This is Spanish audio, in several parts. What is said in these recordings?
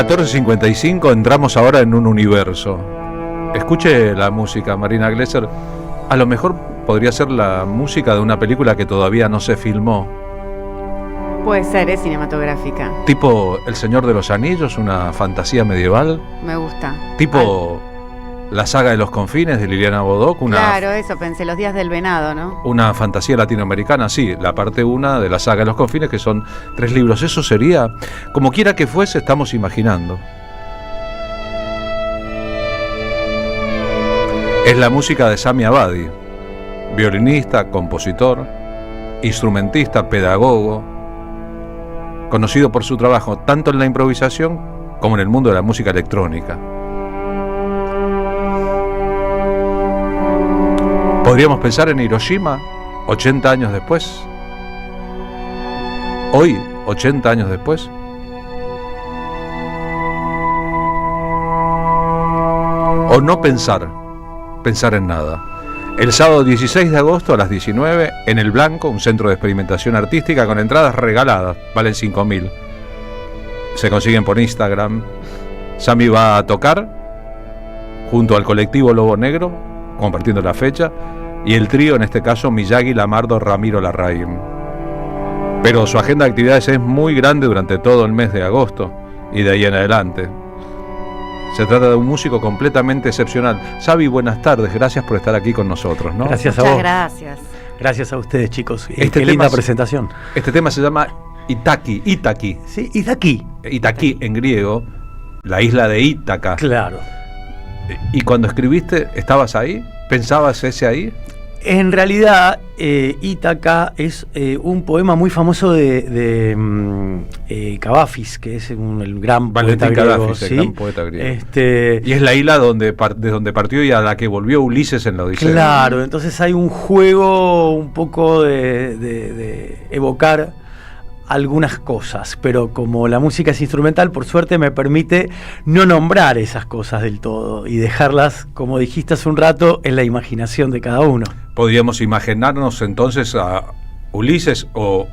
14:55, entramos ahora en un universo. Escuche la música, Marina Glesser. A lo mejor podría ser la música de una película que todavía no se filmó. Puede ser, es cinematográfica. Tipo El Señor de los Anillos, una fantasía medieval. Me gusta. Tipo La Saga de los Confines de Liliana Bodoc. Claro, eso pensé, Los Días del Venado, ¿no? Una fantasía latinoamericana, sí, la parte 1 de La Saga de los Confines, que son 3 libros. Eso sería, como quiera que fuese, estamos imaginando. Es la música de Sami Abadi, violinista, compositor, instrumentista, pedagogo, conocido por su trabajo tanto en la improvisación como en el mundo de la música electrónica. Podríamos pensar en Hiroshima, 80 años después. Hoy, 80 años después. O no pensar en nada. El sábado 16 de agosto a las 19, en El Blanco, un centro de experimentación artística con entradas regaladas, valen 5.000. Se consiguen por Instagram. Sami va a tocar junto al colectivo Lobo Negro, compartiendo la fecha, y el trío, en este caso, Miyagi, Lamardo, Ramiro Larraín. Pero su agenda de actividades es muy grande durante todo el mes de agosto y de ahí en adelante. Se trata de un músico completamente excepcional. Xavi, buenas tardes, gracias por estar aquí con nosotros, ¿no? Gracias a vos. Muchas gracias. Gracias a ustedes, chicos. Qué linda presentación. Este tema se llama Itaki. Sí, Itaki. Itaki en griego, la isla de Ítaca. Claro. ¿Y cuando escribiste, estabas ahí? ¿Pensabas ese ahí? En realidad, Ítaca es un poema muy famoso de Cavafis, que es el gran poeta griego. Cavafis, ¿sí? El gran poeta griego. Y es la isla de donde partió y a la que volvió Ulises en la Odisea. Claro, entonces hay un juego un poco de evocar algunas cosas, pero como la música es instrumental, por suerte me permite no nombrar esas cosas del todo y dejarlas, como dijiste hace un rato, en la imaginación de cada uno. Podríamos imaginarnos entonces a Ulises, o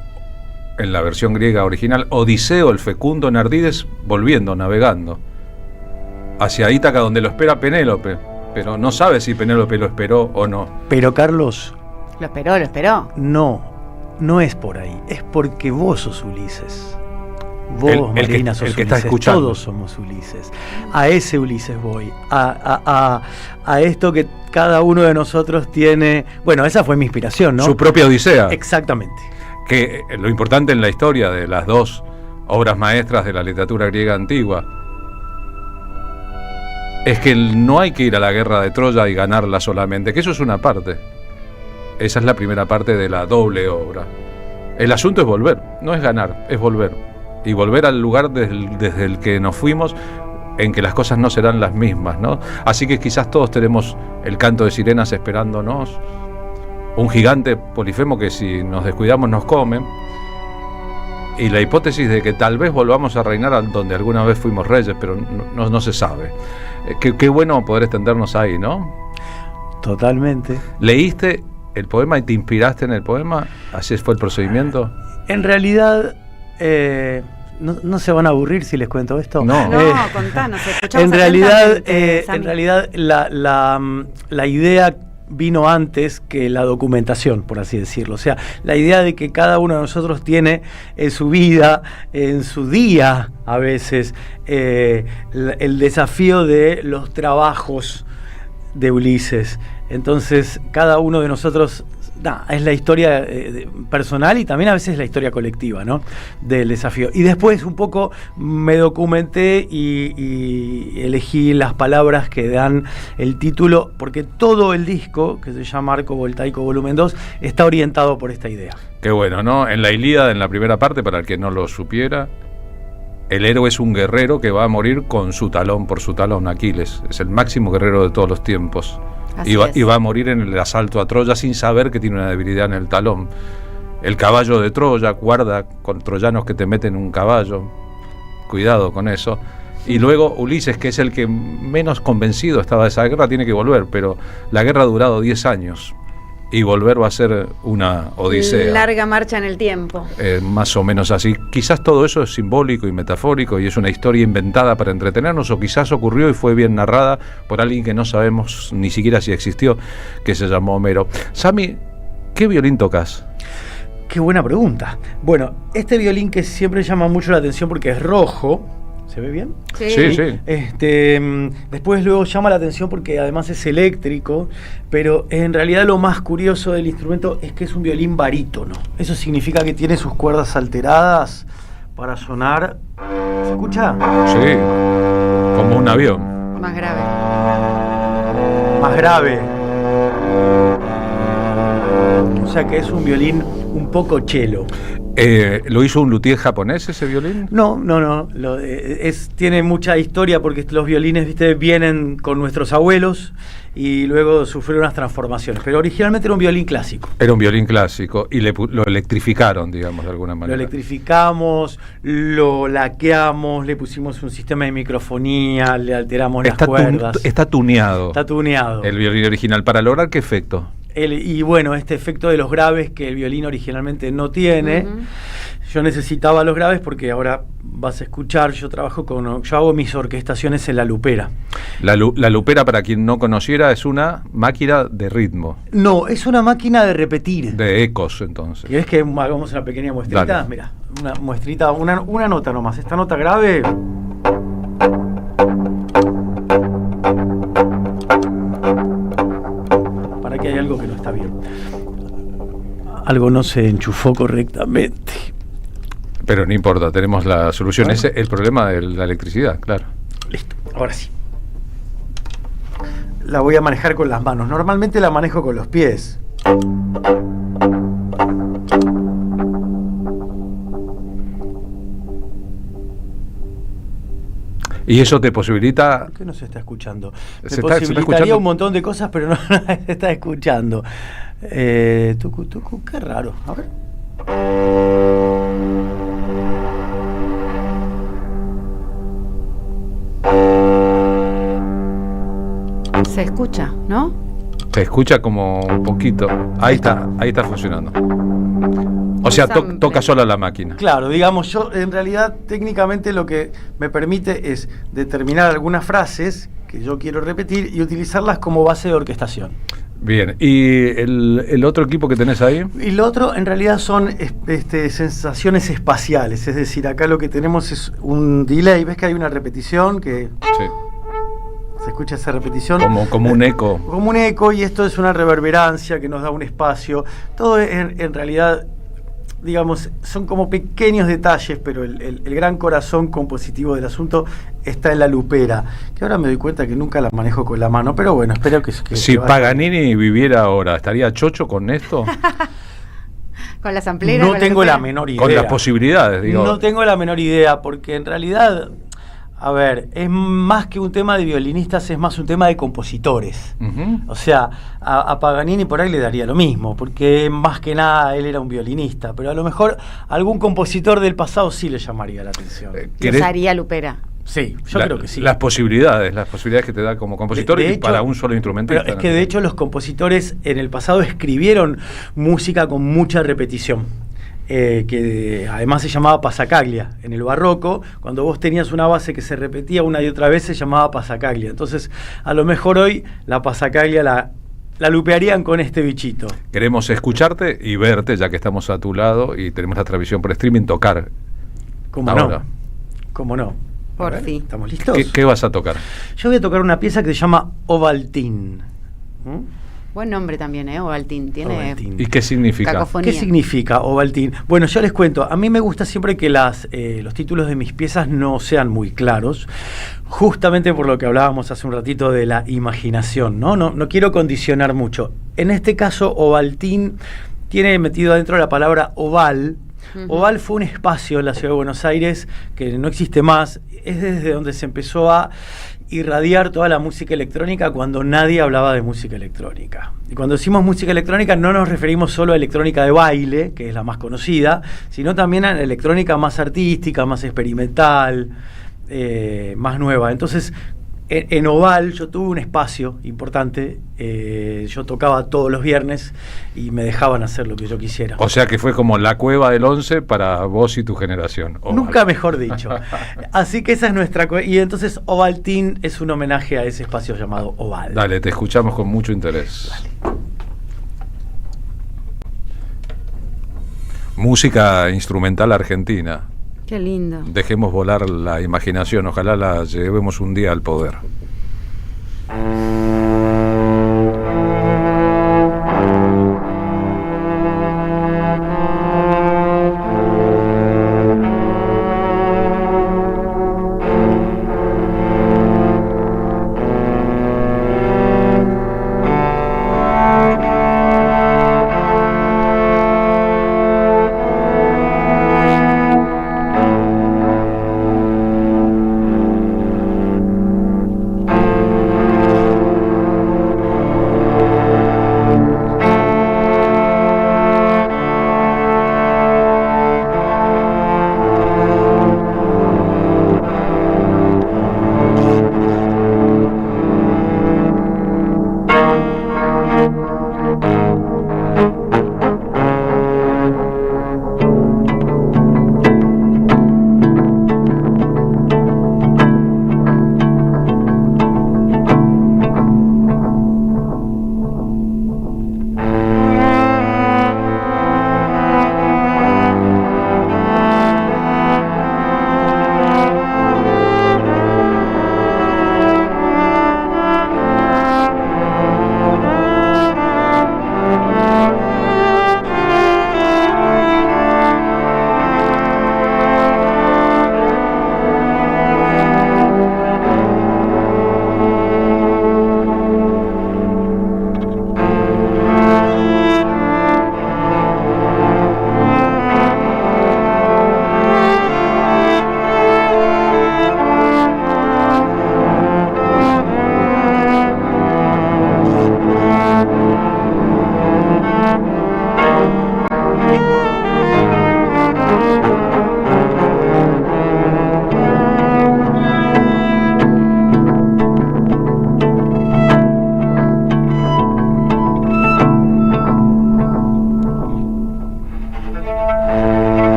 en la versión griega original, Odiseo el fecundo en Ardides, volviendo, navegando hacia Ítaca, donde lo espera Penélope, pero no sabe si Penélope lo esperó o no. Pero Carlos... ¿Lo esperó? No es por ahí, es porque vos sos Ulises. Vos, Marina, sos el que Ulises. Está escuchando. Todos somos Ulises. A ese Ulises voy. A esto que cada uno de nosotros tiene. Bueno, esa fue mi inspiración, ¿no? Su propia Odisea. Exactamente. Que lo importante en la historia de las dos obras maestras de la literatura griega antigua es que no hay que ir a la guerra de Troya y ganarla solamente, que eso es una parte. Esa es la primera parte de la doble obra. El asunto es volver, no es ganar, es volver. Y volver al lugar desde el que nos fuimos, en que las cosas no serán las mismas, ¿no? Así que quizás todos tenemos el canto de sirenas esperándonos, un gigante Polifemo que si nos descuidamos nos come, y la hipótesis de que tal vez volvamos a reinar donde alguna vez fuimos reyes, pero no se sabe. Qué bueno poder extendernos ahí, ¿no? Totalmente. ¿Leíste el poema y te inspiraste en el poema? ¿Así fue el procedimiento? En realidad, ¿no se van a aburrir si les cuento esto? No, contanos, escuchamos en realidad la idea vino antes que la documentación, por así decirlo. O sea, la idea de que cada uno de nosotros tiene en su vida, en su día, a veces, el desafío de los trabajos de Ulises. Entonces, cada uno de nosotros, es la historia personal y también a veces la historia colectiva, ¿no? Del desafío. Y después un poco me documenté y elegí las palabras que dan el título, porque todo el disco, que se llama Arco Voltaico Volumen 2, está orientado por esta idea. Qué bueno, ¿no? En la Ilíada, en la primera parte, para el que no lo supiera, el héroe es un guerrero que va a morir con su talón por su talón. Aquiles es el máximo guerrero de todos los tiempos. Y va a morir en el asalto a Troya sin saber que tiene una debilidad en el talón. El caballo de Troya, guarda con troyanos que te meten un caballo. Cuidado con eso. Y luego Ulises, que es el que menos convencido estaba de esa guerra, tiene que volver, pero la guerra ha durado 10 años. y volver va a ser una odisea. Larga marcha en el tiempo. Más o menos así. Quizás todo eso es simbólico y metafórico y es una historia inventada para entretenernos, o quizás ocurrió y fue bien narrada por alguien que no sabemos ni siquiera si existió, que se llamó Homero. Sami, ¿qué violín tocas? Qué buena pregunta. Bueno, este violín que siempre llama mucho la atención porque es rojo. ¿Se ve bien? Sí. Después luego llama la atención porque además es eléctrico, pero en realidad lo más curioso del instrumento es que es un violín barítono. Eso significa que tiene sus cuerdas alteradas para sonar. ¿Se escucha? Sí, como un avión. Más grave. Más grave. O sea que es un violín un poco cello. ¿Lo hizo un luthier japonés ese violín? No. Tiene mucha historia porque los violines, ¿viste?, vienen con nuestros abuelos y luego sufrieron unas transformaciones. Pero originalmente era un violín clásico. Era un violín clásico y lo electrificaron, digamos, de alguna manera. Lo electrificamos, lo laqueamos, le pusimos un sistema de microfonía, le alteramos las cuerdas. Está tuneado. Está tuneado. El violín original. ¿Para lograr qué efecto? Y bueno, este efecto de los graves que el violín originalmente no tiene, yo necesitaba los graves porque ahora vas a escuchar, yo hago mis orquestaciones en la lupera. La lupera, para quien no conociera, es una máquina de ritmo. No, es una máquina de repetir. De ecos, entonces. ¿Querés que hagamos una pequeña muestrita? Mira, una muestrita, una nota nomás. Esta nota grave. Que hay algo que no está bien. Algo no se enchufó correctamente. Pero no importa, tenemos la solución. Ese es el problema de la electricidad, claro. Listo, ahora sí. La voy a manejar con las manos. Normalmente la manejo con los pies. Y eso te posibilita... ¿Por qué no se está escuchando? Se posibilitaría un montón de cosas, pero no se está escuchando. Tucu, qué raro. A ver. Se escucha, ¿no? Se escucha como un poquito. Ahí está funcionando. O sea, toca sola la máquina. Claro, digamos, yo en realidad técnicamente lo que me permite es determinar algunas frases que yo quiero repetir y utilizarlas como base de orquestación. Bien, ¿y el otro equipo que tenés ahí? Y lo otro en realidad son sensaciones espaciales, es decir, acá lo que tenemos es un delay, ¿ves que hay una repetición que... Sí. ¿Se escucha esa repetición? Como un eco. Como un eco, y esto es una reverberancia que nos da un espacio. Todo en realidad... digamos, son como pequeños detalles, pero el gran corazón compositivo del asunto está en la lupera, que ahora me doy cuenta que nunca la manejo con la mano, pero bueno, espero que si Paganini viviera ahora, ¿estaría chocho con esto? Con las ampleras. No tengo la menor idea. Con las posibilidades, digo. No tengo la menor idea, porque en realidad... A ver, es más que un tema de violinistas, es más un tema de compositores. O sea, a Paganini por ahí le daría lo mismo, porque más que nada él era un violinista, pero a lo mejor algún compositor del pasado sí le llamaría la atención. Usaría lupera. Sí, yo creo que sí. Las posibilidades que te da como compositor y para un solo instrumentista. Pero es que de hecho los compositores en el pasado escribieron música con mucha repetición. Que además se llamaba passacaglia. En el barroco, cuando vos tenías una base que se repetía una y otra vez, se llamaba passacaglia. Entonces, a lo mejor hoy la passacaglia la lupearían con este bichito. Queremos escucharte y verte, ya que estamos a tu lado y tenemos la transmisión por streaming, tocar. ¿Cómo ahora. No? ¿Cómo no? Por fin. ¿Estamos listos? ¿Qué vas a tocar? Yo voy a tocar una pieza que se llama Ovaltine. Buen nombre también, Ovaltine. Tiene Ovaltine. ¿Y qué significa? Cacofonía. ¿Qué significa Ovaltine? Bueno, yo les cuento. A mí me gusta siempre que los títulos de mis piezas no sean muy claros, justamente por lo que hablábamos hace un ratito de la imaginación, ¿no? No quiero condicionar mucho. En este caso, Ovaltine tiene metido adentro la palabra oval. Oval fue un espacio en la ciudad de Buenos Aires que no existe más. Es desde donde se empezó a irradiar toda la música electrónica cuando nadie hablaba de música electrónica. Y cuando decimos música electrónica no nos referimos solo a electrónica de baile, que es la más conocida, sino también a la electrónica más artística, más experimental, más nueva. Entonces, en Oval yo tuve un espacio importante, yo tocaba todos los viernes y me dejaban hacer lo que yo quisiera. O sea que fue como la cueva del 11 para vos y tu generación. Oval. Nunca mejor dicho. Así que esa es nuestra y entonces Ovaltín es un homenaje a ese espacio llamado Oval. Dale, te escuchamos con mucho interés. Dale. Música instrumental argentina. Qué lindo. Dejemos volar la imaginación, ojalá la llevemos un día al poder.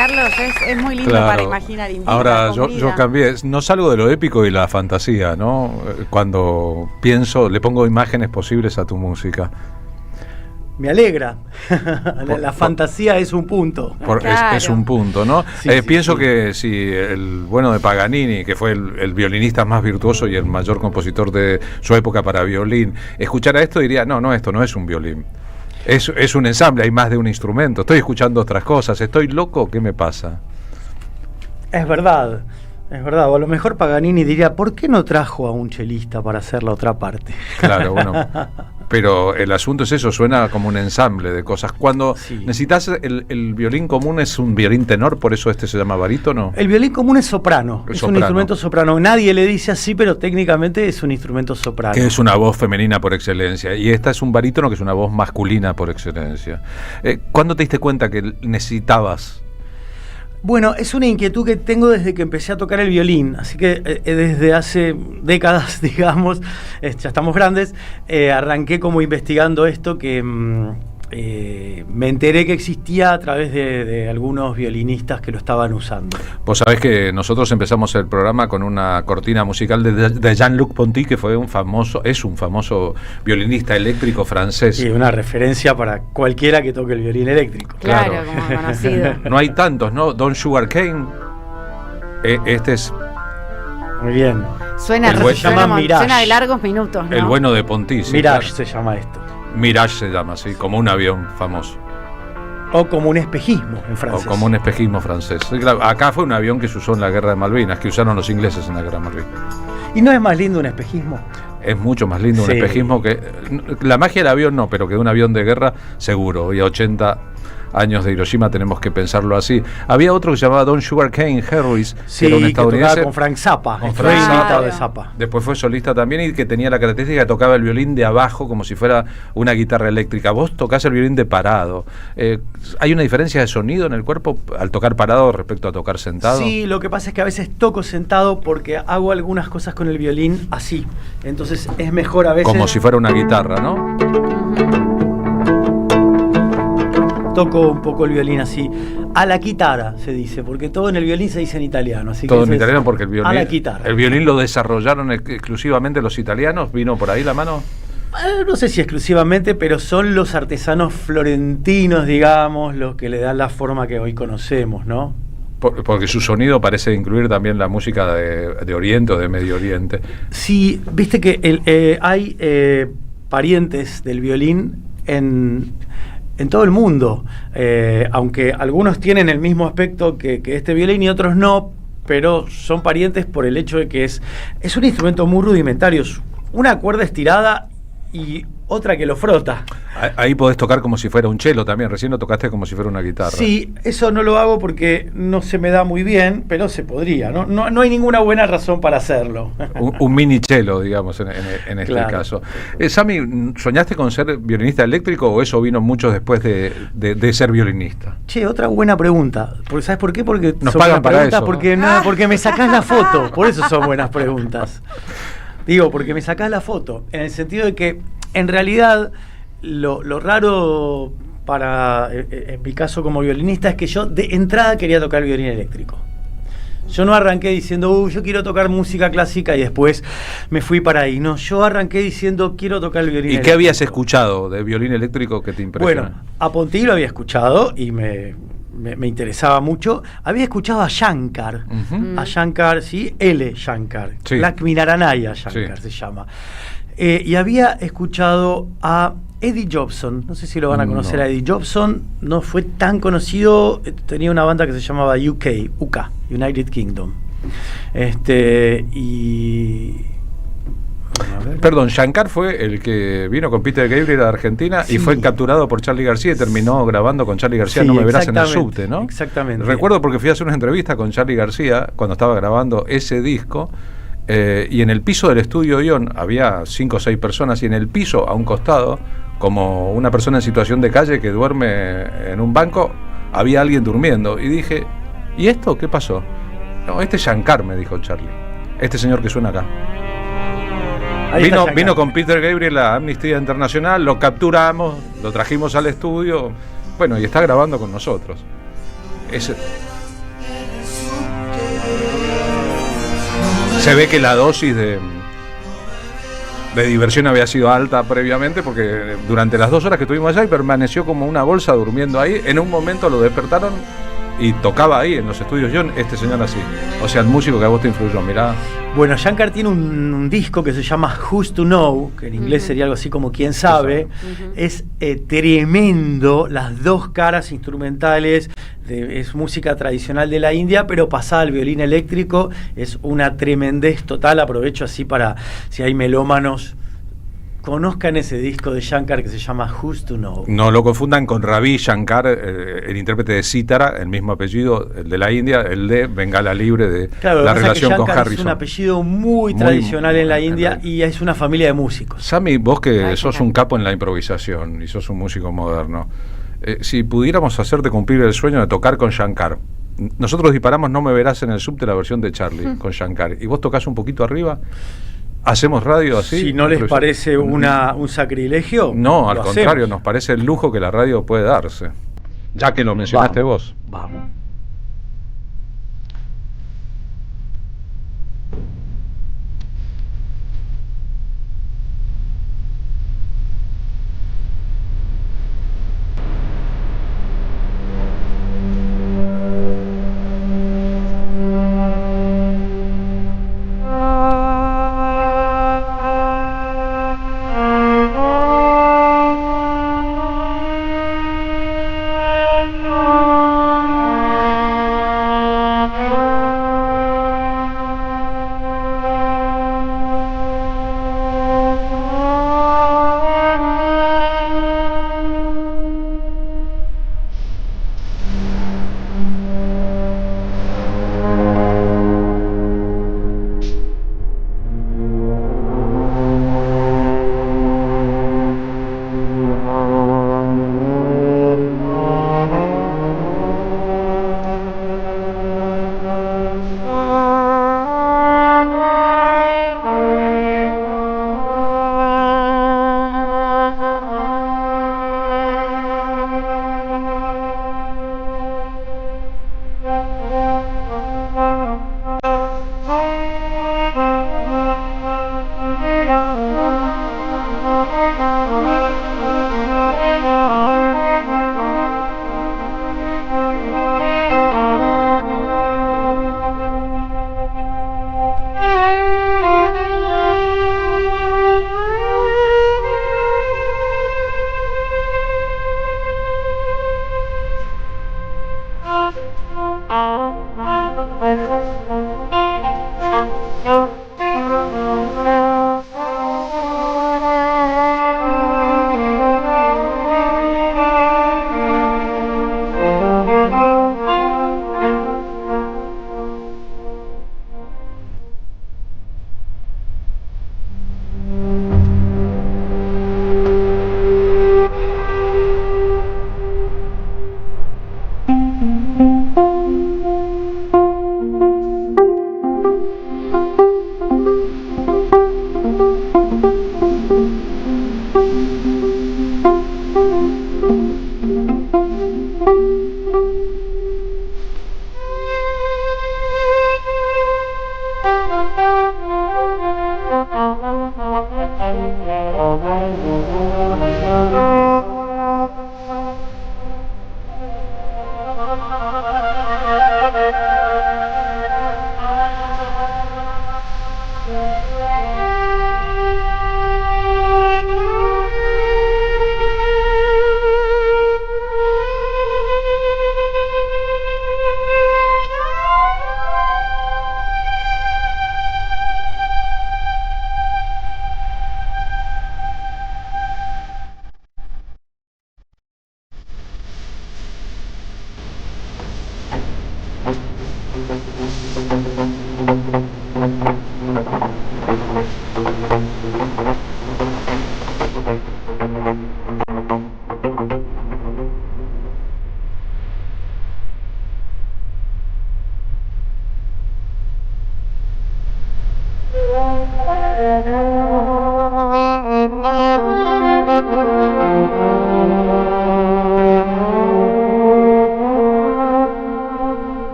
Carlos, es muy lindo Claro. para imaginar. Invita, Ahora, yo convida. cambié, no salgo de lo épico y la fantasía, ¿no? Cuando pienso, le pongo imágenes posibles a tu música. Me alegra. La fantasía es un punto. Claro. Es un punto, ¿no? Sí, sí, Pienso sí. que si el bueno de Paganini, que fue el violinista más virtuoso y el mayor compositor de su época para violín, escuchara esto diría, no, esto no es un violín. Es un ensamble, hay más de un instrumento. Estoy escuchando otras cosas. ¿Estoy loco? ¿Qué me pasa? Es verdad. O a lo mejor Paganini diría, ¿por qué no trajo a un chelista para hacer la otra parte? Claro, bueno. Pero el asunto es eso, suena como un ensamble de cosas. Cuando Sí. necesitas el violín común, es un violín tenor, por eso este se llama barítono. El violín común es soprano. Es Es soprano. un instrumento soprano. Nadie le dice así, pero técnicamente es un instrumento soprano. Que es una voz femenina por excelencia. Y esta es un barítono que es una voz masculina por excelencia. ¿Cuándo te diste cuenta que necesitabas? Bueno, es una inquietud que tengo desde que empecé a tocar el violín, así que desde hace décadas, digamos, ya estamos grandes, arranqué como investigando esto que me enteré que existía a través de algunos violinistas que lo estaban usando. Vos sabés que nosotros empezamos el programa con una cortina musical de Jean-Luc Ponty, que es un famoso violinista eléctrico francés. Y una referencia para cualquiera que toque el violín eléctrico. Claro, Claro. como conocido. No hay tantos, ¿no? Don Sugar Cane. Este es Muy bien. Suena, El buen- se llama Mirage. suena de largos minutos, ¿no? el bueno de Ponty. sí, Mirage claro. se llama esto. Mirage se llama, sí, como un avión famoso. O como un espejismo en francés. O como un espejismo francés. Sí, claro, acá fue un avión que se usó en la guerra de Malvinas, que usaron los ingleses en la guerra de Malvinas. ¿Y no es más lindo un espejismo? Es mucho más lindo un Sí. espejismo que... La magia del avión no, pero que de un avión de guerra, seguro. Y a 80 años de Hiroshima tenemos que pensarlo así. Había otro que se llamaba Don Sugar Cane Harris, Sí, que era un que estadounidense. tocaba con Frank Zappa. Con Fue Frank imitador Zappa. de Zappa. Después fue solista también y que tenía la característica que tocaba el violín de abajo como si fuera una guitarra eléctrica. Vos tocás el violín de parado. ¿Hay una diferencia de sonido en el cuerpo al tocar parado respecto a tocar sentado? Sí, lo que pasa es que a veces toco sentado porque hago algunas cosas con el violín así. Entonces es mejor a veces... Como si fuera una guitarra, ¿no? Toco un poco el violín así. A la chitarra se dice, porque todo en el violín se dice en italiano. Así Todo que en eso es italiano porque el a la chitarra. violín lo desarrollaron exclusivamente los italianos. ¿Vino por ahí la mano? No sé si exclusivamente, pero son los artesanos florentinos, digamos, los que le dan la forma que hoy conocemos, ¿no? Porque su sonido parece incluir también la música de Oriente o de Medio Oriente. Sí, viste que hay parientes del violín en todo el mundo, aunque algunos tienen el mismo aspecto que este violín y otros no, pero son parientes por el hecho de que es un instrumento muy rudimentario, es una cuerda estirada y otra que lo frota. Ahí podés tocar como si fuera un cello también. Recién lo tocaste como si fuera una guitarra. Sí, eso no lo hago porque no se me da muy bien, pero se podría. No hay ninguna buena razón para hacerlo. Un mini cello, digamos, en este Claro. caso. Sami, ¿soñaste con ser violinista eléctrico o eso vino mucho después de ser violinista? Che, otra buena pregunta. ¿Sabes por qué? Porque Nos son pagan buenas para preguntas, eso, porque, ¿no? porque me sacás la foto. Por eso son buenas preguntas. Digo, porque me sacás la foto. En el sentido de que, en realidad, lo raro en mi caso como violinista es que yo de entrada quería tocar violín eléctrico. Yo no arranqué diciendo, yo quiero tocar música clásica y después me fui para ahí. No, yo arranqué diciendo, quiero tocar el violín ¿Y eléctrico. qué habías escuchado de violín eléctrico que te impresionó? Bueno, a Ponty lo había escuchado y me interesaba mucho. Había escuchado a Shankar, Ujú. a Shankar, sí, L. Shankar, Sí. Lakshminaranaya Shankar Sí. se llama. Y había escuchado a Eddie Jobson, no sé si lo van a conocer No. a Eddie Jobson, no fue tan conocido, tenía una banda que se llamaba UK, United Kingdom. A ver. Perdón, Shankar fue el que vino con Peter Gabriel a Argentina y Sí. fue capturado por Charly García y terminó grabando con Charly García. Sí, No me verás en el exactamente, subte, ¿no? exactamente. Recuerdo porque fui a hacer una entrevista con Charly García cuando estaba grabando ese disco. Y en el piso del estudio Ion había 5 o 6 personas y en el piso, a un costado, como una persona en situación de calle que duerme en un banco, había alguien durmiendo. Y dije, ¿y esto qué pasó? No, este es Shankar, me dijo Charly. Este señor que suena acá. Ahí está Shankar. Vino con Peter Gabriel a Amnistía Internacional, lo capturamos, lo trajimos al estudio, bueno, y está grabando con nosotros. Se ve que la dosis de diversión había sido alta previamente, porque durante las 2 horas que estuvimos allá y permaneció como una bolsa durmiendo ahí. En un momento lo despertaron y tocaba ahí en los estudios John, este señor así. O sea, el músico que a vos te influyó, mirá. Bueno, Shankar tiene un disco que se llama Who's to Know, que en inglés sería algo así como Quién sabe. Es tremendo, las 2 caras instrumentales, es música tradicional de la India, pero pasada al violín eléctrico, es una tremendez total. Aprovecho así para, si hay melómanos, conozcan ese disco de Shankar que se llama Who's to Know. No lo confundan con Ravi Shankar, el intérprete de Cítara, el mismo apellido, el de la India, el de Bengala Libre, de claro, la relación con Harrison. Es un apellido muy tradicional en la India y es una familia de músicos. Sammy, vos que sos un capo en la improvisación y sos un músico moderno, si pudiéramos hacerte cumplir el sueño de tocar con Shankar, nosotros disparamos No me verás en el subte, la versión de Charlie con Shankar, y vos tocás un poquito arriba. ¿Hacemos radio así? Si no les parece un sacrilegio. No, al contrario, nos parece el lujo que la radio puede darse. Ya que lo mencionaste vos. Vamos.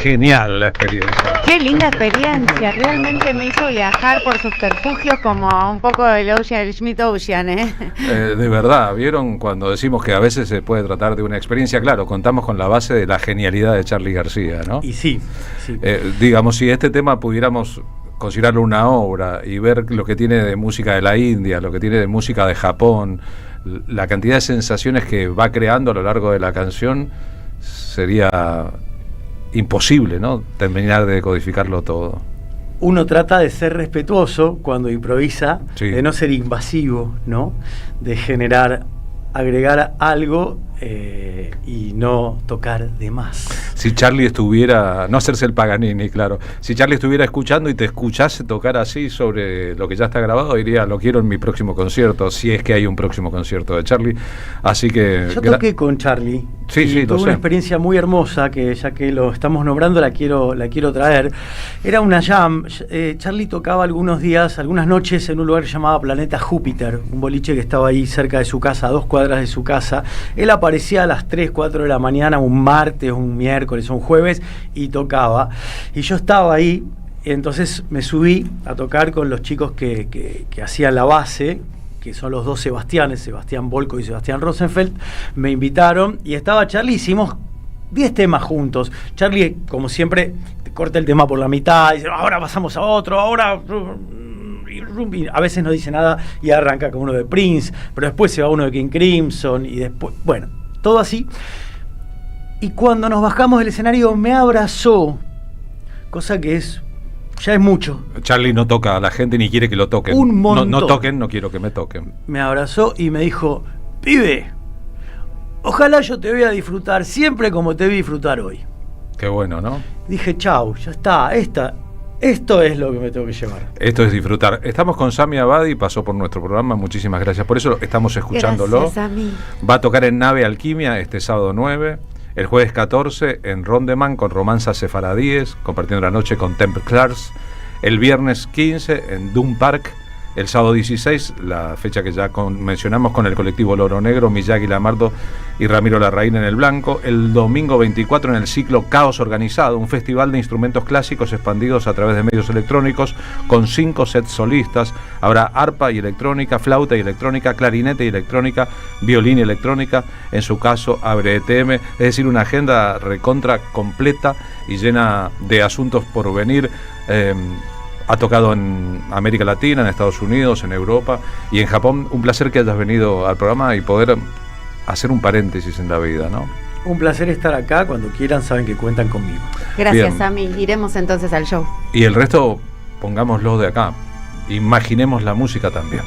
genial la experiencia. Qué linda experiencia, realmente me hizo viajar por subterfugios como un poco el Ocean, el Schmidt Ocean, De verdad, ¿vieron? Cuando decimos que a veces se puede tratar de una experiencia, claro, contamos con la base de la genialidad de Charly García, ¿no? Y sí. Digamos, si este tema pudiéramos considerarlo una obra y ver lo que tiene de música de la India, lo que tiene de música de Japón, la cantidad de sensaciones que va creando a lo largo de la canción, sería imposible, ¿no?, terminar de codificarlo todo. Uno trata de ser respetuoso cuando improvisa, sí, de no ser invasivo, ¿no? De agregar algo y no tocar de más. Si Charly estuviera, no hacerse el Paganini, claro, si Charly estuviera escuchando y te escuchase tocar así sobre lo que ya está grabado, diría, lo quiero en mi próximo concierto, si es que hay un próximo concierto de Charly. Así que yo toqué con Charly. Sí, tuve una experiencia muy hermosa que, ya que lo estamos nombrando, la quiero traer. Era una jam. Charly tocaba algunos días, algunas noches en un lugar llamado Planeta Júpiter, un boliche que estaba ahí cerca de su casa, a 2 cuadras de su casa. Él aparecía a las 3, 4 de la mañana, un martes, un miércoles, un jueves, y tocaba. Y yo estaba ahí, entonces me subí a tocar con los chicos que hacían la base, que son los 2 Sebastianes, Sebastián Volco y Sebastián Rosenfeld. Me invitaron y estaba Charly, hicimos 10 temas juntos. Charly, como siempre, te corta el tema por la mitad, y dice, ahora pasamos a otro, ahora... Y a veces no dice nada y arranca con uno de Prince, pero después se va uno de King Crimson y después, bueno, todo así. Y cuando nos bajamos del escenario me abrazó, cosa que ya es mucho. Charly no toca a la gente ni quiere que lo toquen. Un montón. No toquen, no quiero que me toquen. Me abrazó y me dijo, pibe, ojalá yo te vea disfrutar siempre como te vi disfrutar hoy. Qué bueno, ¿no? Dije, chau, ya está, esto es lo que me tengo que llevar. Esto es disfrutar. Estamos con Sami Abadi, pasó por nuestro programa, muchísimas gracias por eso, estamos escuchándolo. Gracias, Sami. Va a tocar en Nave Alquimia este sábado 9, el jueves 14 en Rondeman con Romanza Sefaradíes, compartiendo la noche con Templars, el viernes 15 en Doom Park, el sábado 16, la fecha que ya mencionamos, con el colectivo Loro Negro, Miyagi Lamardo y Ramiro Larraín en el Blanco, el domingo 24 en el ciclo Caos Organizado, un festival de instrumentos clásicos expandidos a través de medios electrónicos con 5 sets solistas. Habrá arpa y electrónica, flauta y electrónica, clarinete y electrónica, violín y electrónica, en su caso abre ETM, es decir, una agenda recontra completa y llena de asuntos por venir. Ha tocado en América Latina, en Estados Unidos, en Europa y en Japón. Un placer que hayas venido al programa y poder hacer un paréntesis en la vida, ¿no? Un placer estar acá. Cuando quieran saben que cuentan conmigo. Gracias, Sami. Iremos entonces al show. Y el resto pongámoslo de acá. Imaginemos la música también.